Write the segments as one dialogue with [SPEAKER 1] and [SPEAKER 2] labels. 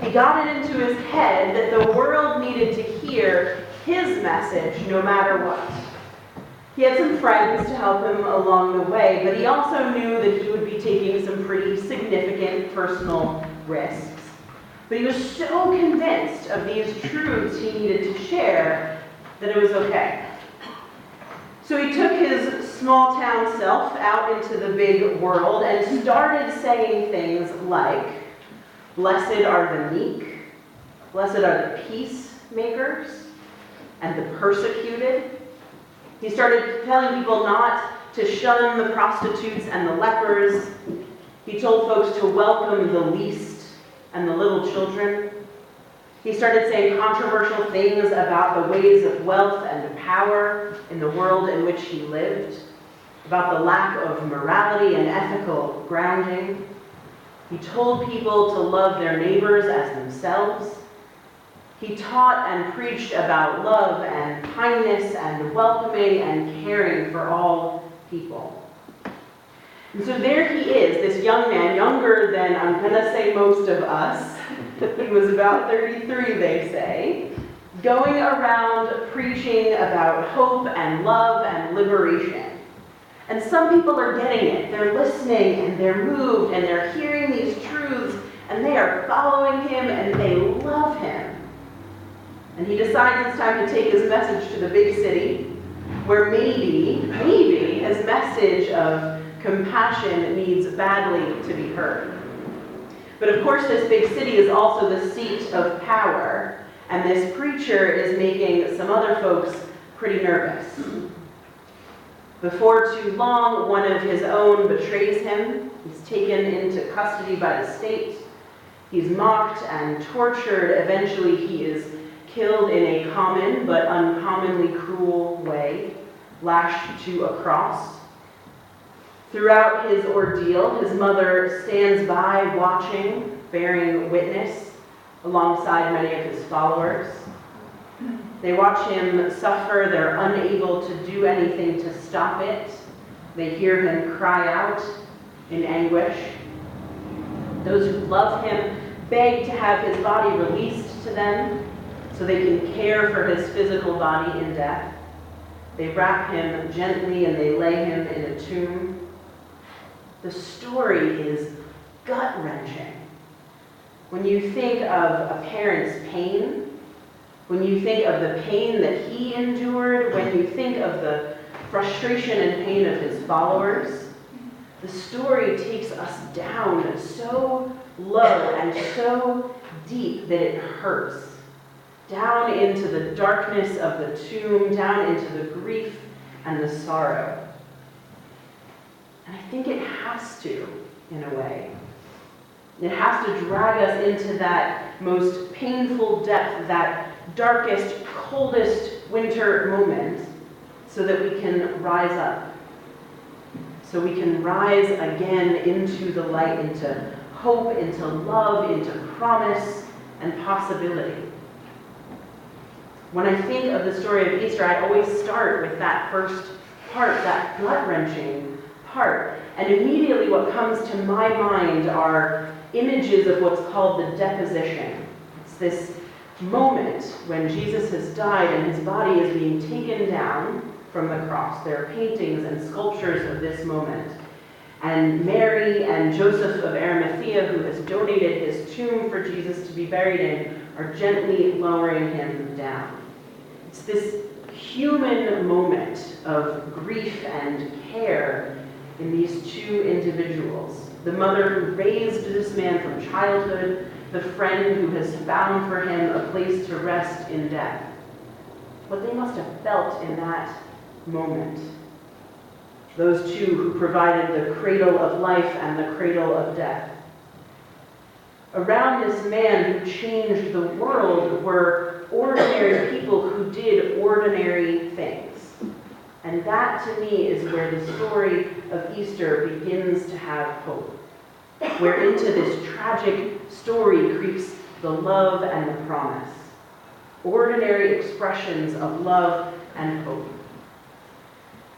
[SPEAKER 1] he got it into his head that the world needed to hear his message no matter what. He had some friends to help him along the way, but he also knew that he would be taking some pretty significant personal risks. But he was so convinced of these truths he needed to share that it was okay. So he took his small town self out into the big world and started saying things like, "Blessed are the meek, blessed are the peacemakers, and the persecuted." He started telling people not to shun the prostitutes and the lepers. He told folks to welcome the least and the little children. He started saying controversial things about the ways of wealth and power in the world in which he lived, about the lack of morality and ethical grounding. He told people to love their neighbors as themselves. He taught and preached about love and kindness and welcoming and caring for all people. And so there he is, this young man, younger than, I'm going to say, most of us. He was about 33, they say, going around preaching about hope and love and liberation. And some people are getting it. They're listening and they're moved and they're hearing these truths and they are following him and they love him. And he decides it's time to take his message to the big city, where maybe his message of compassion needs badly to be heard. But of course, this big city is also the seat of power, and this preacher is making some other folks pretty nervous. Before too long, one of his own betrays him. He's taken into custody by the state. He's mocked and tortured. Eventually, he is killed in a common but uncommonly cruel way, lashed to a cross. Throughout his ordeal, his mother stands by watching, bearing witness, alongside many of his followers. They watch him suffer. They're unable to do anything to stop it. They hear him cry out in anguish. Those who love him beg to have his body released to them so they can care for his physical body in death. They wrap him gently and they lay him in a tomb. The story is gut-wrenching. When you think of a parent's pain, when you think of the pain that he endured, when you think of the frustration and pain of his followers, the story takes us down so low and so deep that it hurts. Down into the darkness of the tomb, down into the grief and the sorrow. And I think it has to, in a way. It has to drag us into that most painful depth, that darkest, coldest winter moment, so that we can rise up. So we can rise again into the light, into hope, into love, into promise and possibility. When I think of the story of Easter, I always start with that first part, that gut-wrenching part. And immediately what comes to my mind are images of what's called the deposition. It's this moment when Jesus has died and his body is being taken down from the cross. There are paintings and sculptures of this moment. And Mary and Joseph of Arimathea, who has donated his tomb for Jesus to be buried in, are gently lowering him down. It's this human moment of grief and care in these two individuals. The mother who raised this man from childhood, the friend who has found for him a place to rest in death. What they must have felt in that moment. Those two who provided the cradle of life and the cradle of death. Around this man who changed the world were ordinary people who did ordinary things. And that, to me, is where the story of Easter begins to have hope. Where into this tragic story creeps the love and the promise. Ordinary expressions of love and hope.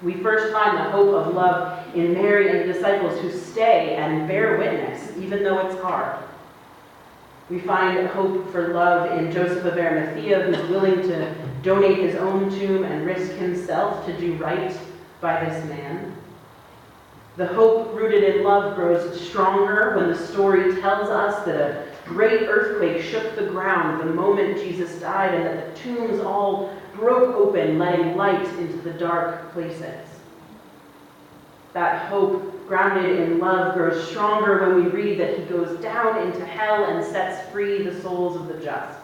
[SPEAKER 1] We first find the hope of love in Mary and the disciples who stay and bear witness, even though it's hard. We find hope for love in Joseph of Arimathea, who's willing to donate his own tomb and risk himself to do right by this man. The hope rooted in love grows stronger when the story tells us that a great earthquake shook the ground the moment Jesus died and that the tombs all broke open, letting light into the dark places. That hope, grounded in love, grows stronger when we read that he goes down into hell and sets free the souls of the just.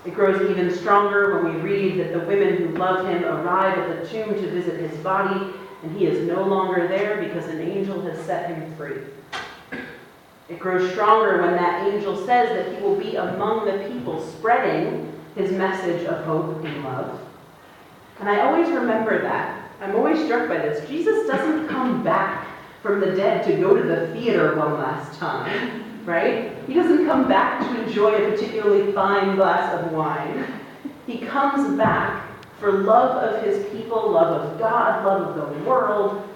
[SPEAKER 1] It grows even stronger when we read that the women who love him arrive at the tomb to visit his body, and he is no longer there because an angel has set him free. It grows stronger when that angel says that he will be among the people spreading his message of hope and love. And I always remember that. I'm always struck by this. Jesus doesn't come back from the dead to go to the theater one last time, right? He doesn't come back to enjoy a particularly fine glass of wine. He comes back for love of his people, love of God, love of the world,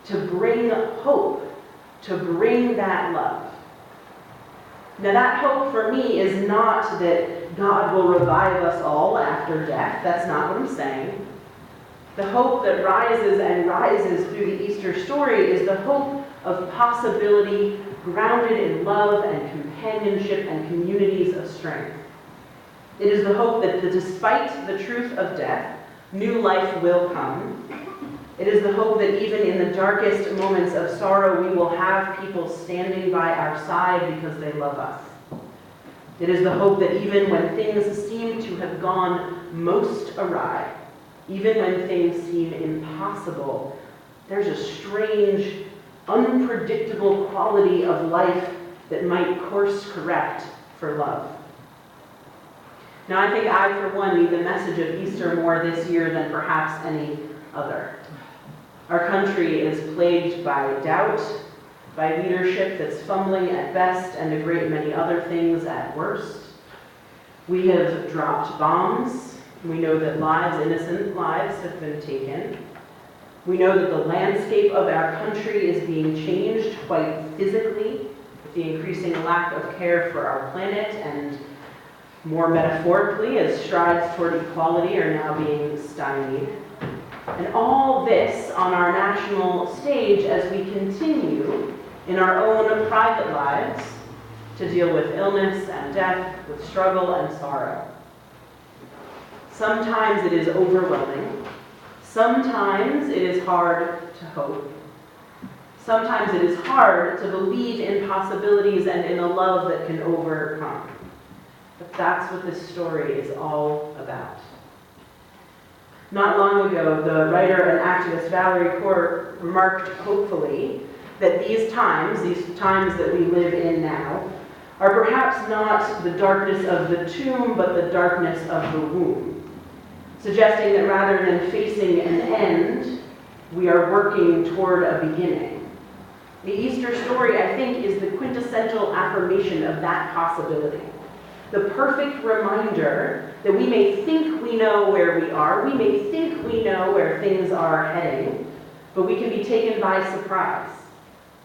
[SPEAKER 1] to bring hope, to bring that love. Now that hope for me is not that God will revive us all after death. That's not what I'm saying. The hope that rises and rises through the Easter story is the hope of possibility grounded in love and companionship and communities of strength. It is the hope that despite the truth of death, new life will come. It is the hope that even in the darkest moments of sorrow, we will have people standing by our side because they love us. It is the hope that even when things seem to have gone most awry, even when things seem impossible, there's a strange, unpredictable quality of life that might course correct for love. Now, I think I, for one, need the message of Easter more this year than perhaps any other. Our country is plagued by doubt, by leadership that's fumbling at best, and a great many other things at worst. We have dropped bombs. We know that lives, innocent lives, have been taken. We know that the landscape of our country is being changed quite physically, with the increasing lack of care for our planet, and more metaphorically, as strides toward equality are now being stymied. And all this on our national stage as we continue in our own private lives to deal with illness and death, with struggle and sorrow. Sometimes it is overwhelming. Sometimes it is hard to hope. Sometimes it is hard to believe in possibilities and in a love that can overcome. But that's what this story is all about. Not long ago, the writer and activist Valerie Kaur remarked hopefully that these times that we live in now, are perhaps not the darkness of the tomb, but the darkness of the womb, suggesting that rather than facing an end, we are working toward a beginning. The Easter story, I think, is the quintessential affirmation of that possibility. The perfect reminder that we may think we know where we are, we may think we know where things are heading, but we can be taken by surprise.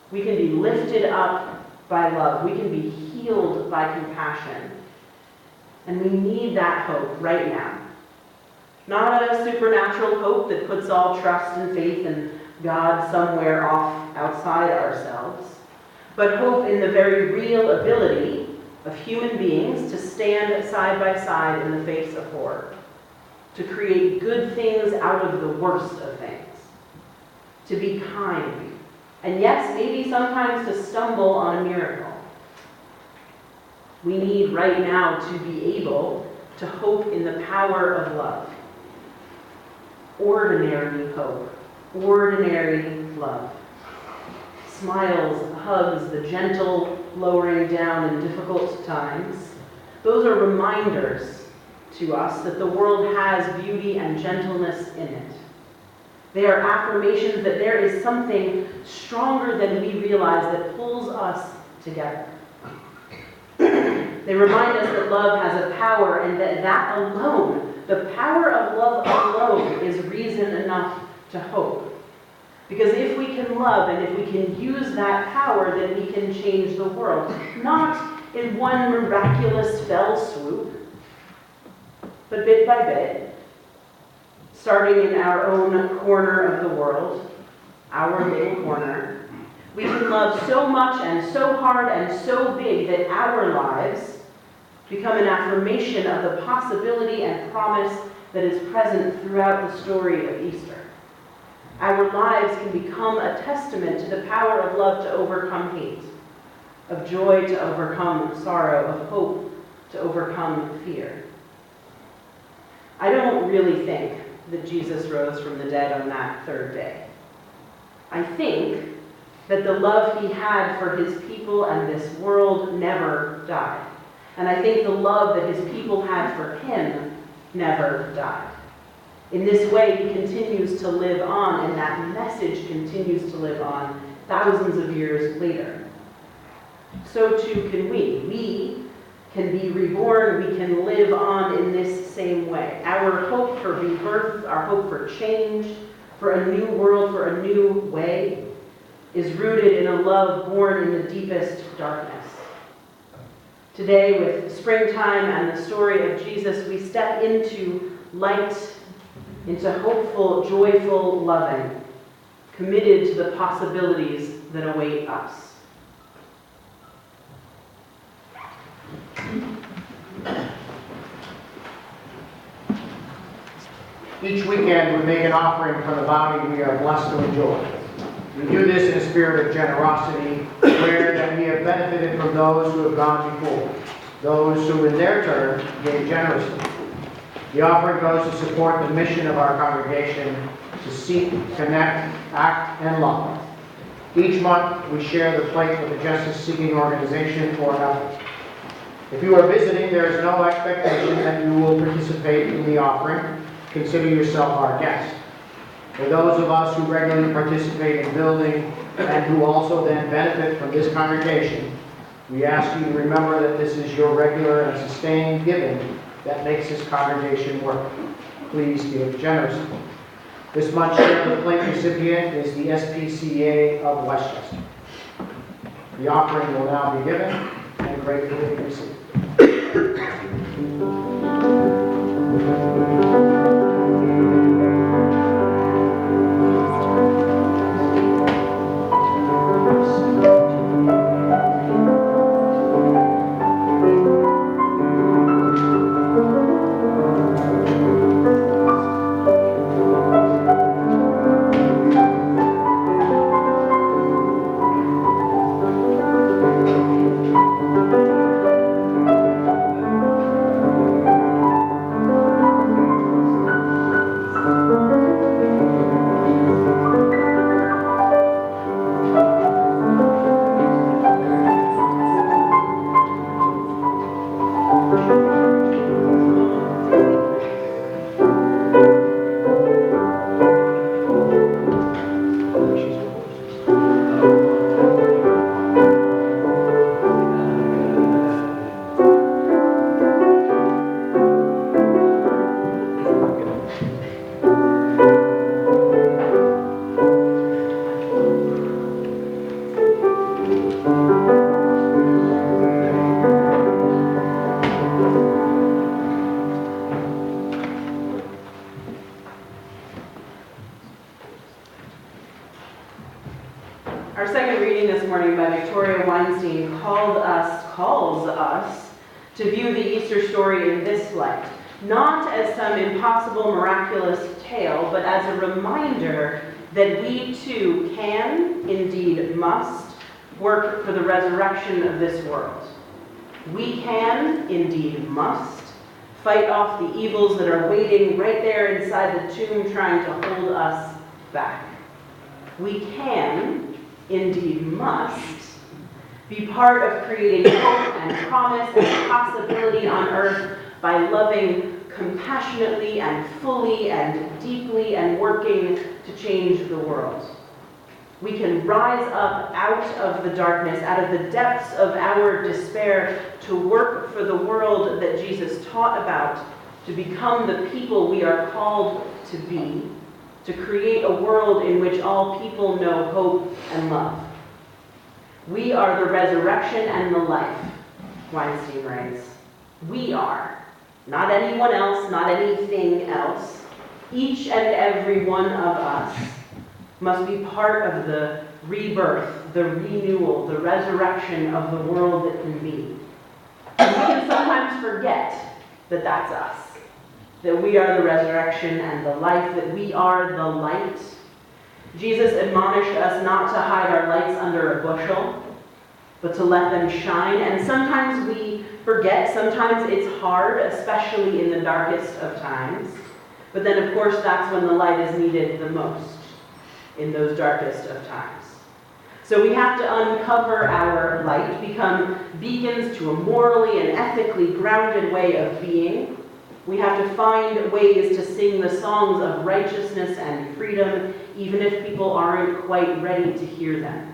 [SPEAKER 1] We can be lifted up by love. We can be healed by compassion. And we need that hope right now. Not a supernatural hope that puts all trust and faith in God somewhere off outside ourselves, but hope in the very real ability of human beings to stand side by side in the face of horror, to create good things out of the worst of things, to be kind, and yes, maybe sometimes to stumble on a miracle. We need right now to be able to hope in the power of love. Ordinary hope, ordinary love. Smiles, hugs, the gentle lowering down in difficult times. Those are reminders to us that the world has beauty and gentleness in it. They are affirmations that there is something stronger than we realize that pulls us together. They remind us that love has a power and that alone, the power of love alone, is reason enough to hope. Because if we can love and if we can use that power, then we can change the world. Not in one miraculous fell swoop, but bit by bit, starting in our own corner of the world, our little corner, we can love so much and so hard and so big that our lives become an affirmation of the possibility and promise that is present throughout the story of Easter. Our lives can become a testament to the power of love to overcome hate, of joy to overcome sorrow, of hope to overcome fear. I don't really think that Jesus rose from the dead on that third day. I think that the love he had for his people and this world never died. And I think the love that his people had for him never died. In this way, he continues to live on, and that message continues to live on thousands of years later. So too can we. We can be reborn, we can live on in this same way. Our hope for rebirth, our hope for change, for a new world, for a new way, is rooted in a love born in the deepest darkness. Today, with springtime and the story of Jesus, we step into light, into hopeful, joyful loving, committed to the possibilities that await us.
[SPEAKER 2] Each weekend we make an offering for the bounty we are blessed to enjoy. We do this in a spirit of generosity, aware that we have benefited from those who have gone before, those who in their turn gave generously. The offering goes to support the mission of our congregation to seek, connect, act, and love. Each month we share the plate with a justice-seeking organization or effort. If you are visiting, there is no expectation that you will participate in the offering. Consider yourself our guest. For those of us who regularly participate in building and who also then benefit from this congregation, we ask you to remember that this is your regular and sustained giving that makes this congregation work. Please give generously. This month's share of the plate recipient is the SPCA of Westchester. The offering will now be given and gratefully received.
[SPEAKER 1] Our second reading this morning by Victoria Weinstein calls us to view the Easter story in this light, not as some impossible miraculous tale, but as a reminder that we too can, indeed must, work for the resurrection of this world. We can, indeed must, fight off the evils that are waiting right there inside the tomb trying to hold us back. We can, indeed must, be part of creating hope and promise and possibility on earth by loving compassionately and fully and deeply and working to change the world. We can rise up out of the darkness, out of the depths of our despair, to work for the world that Jesus taught about, to become the people we are called to be, to create a world in which all people know hope and love. We are the resurrection and the life. Weinstein writes, we are, not anyone else, not anything else, each and every one of us must be part of the rebirth, the renewal, the resurrection of the world that can be. And we can sometimes forget that that's us, that we are the resurrection and the life, that we are the light. Jesus admonished us not to hide our lights under a bushel, but to let them shine. And sometimes we forget, sometimes it's hard, especially in the darkest of times. But then, of course, that's when the light is needed the most, in those darkest of times. So we have to uncover our light, become beacons to a morally and ethically grounded way of being. We have to find ways to sing the songs of righteousness and freedom, even if people aren't quite ready to hear them.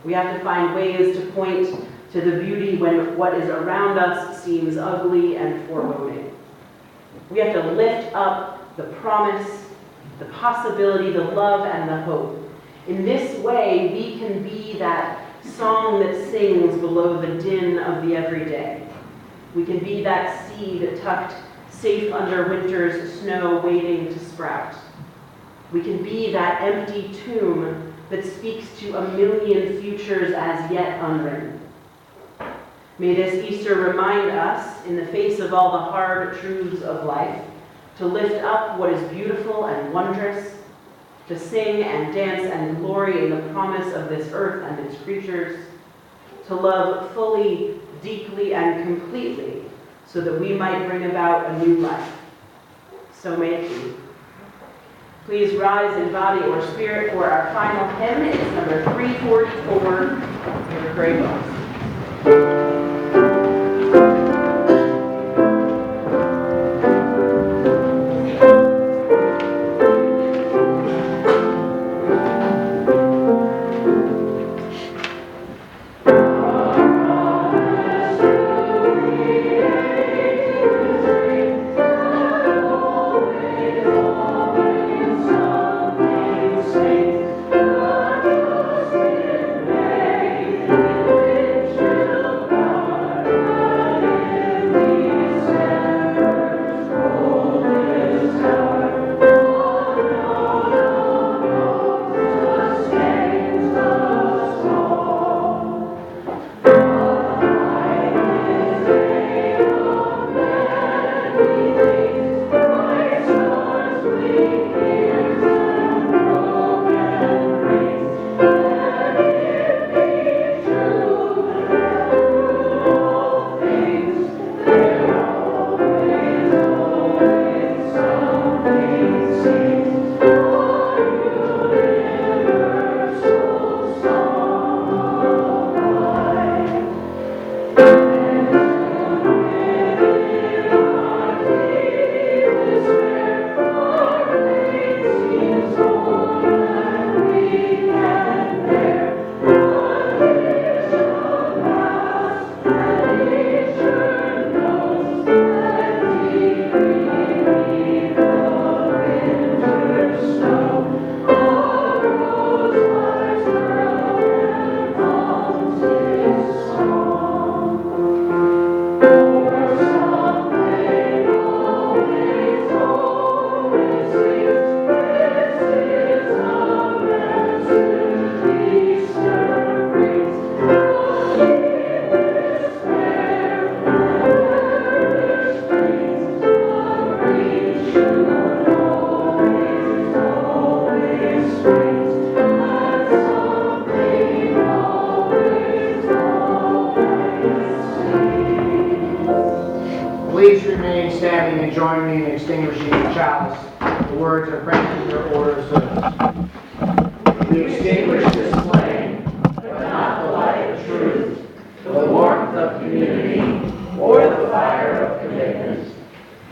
[SPEAKER 1] We have to find ways to point to the beauty when what is around us seems ugly and foreboding. We have to lift up the promise, the possibility, the love, and the hope. In this way, we can be that song that sings below the din of the everyday. We can be that seed tucked safe under winter's snow, waiting to sprout. We can be that empty tomb that speaks to a million futures as yet unwritten. May this Easter remind us, in the face of all the hard truths of life, to lift up what is beautiful and wondrous, to sing and dance and glory in the promise of this earth and its creatures, to love fully, deeply, and completely, so that we might bring about a new life. So may it be. Please rise in body or spirit for our final hymn. It's number 344 in your gray books.
[SPEAKER 2] Please remain standing and join me in extinguishing the chalice. The words are printed in your order of service.
[SPEAKER 3] We extinguish this flame, but not the light of truth, the warmth of community, or the fire of commitment.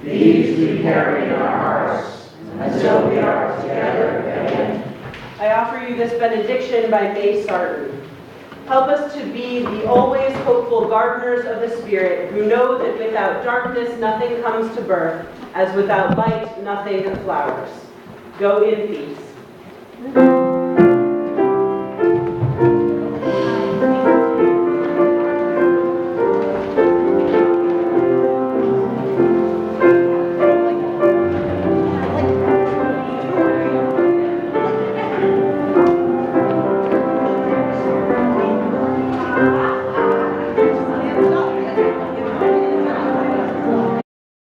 [SPEAKER 3] These we carry in our hearts until we are together again.
[SPEAKER 1] I offer you this benediction by May Sarton. Help us to be the always hopeful gardeners of the Spirit, who know that without darkness nothing comes to birth, as without light nothing flowers. Go in peace.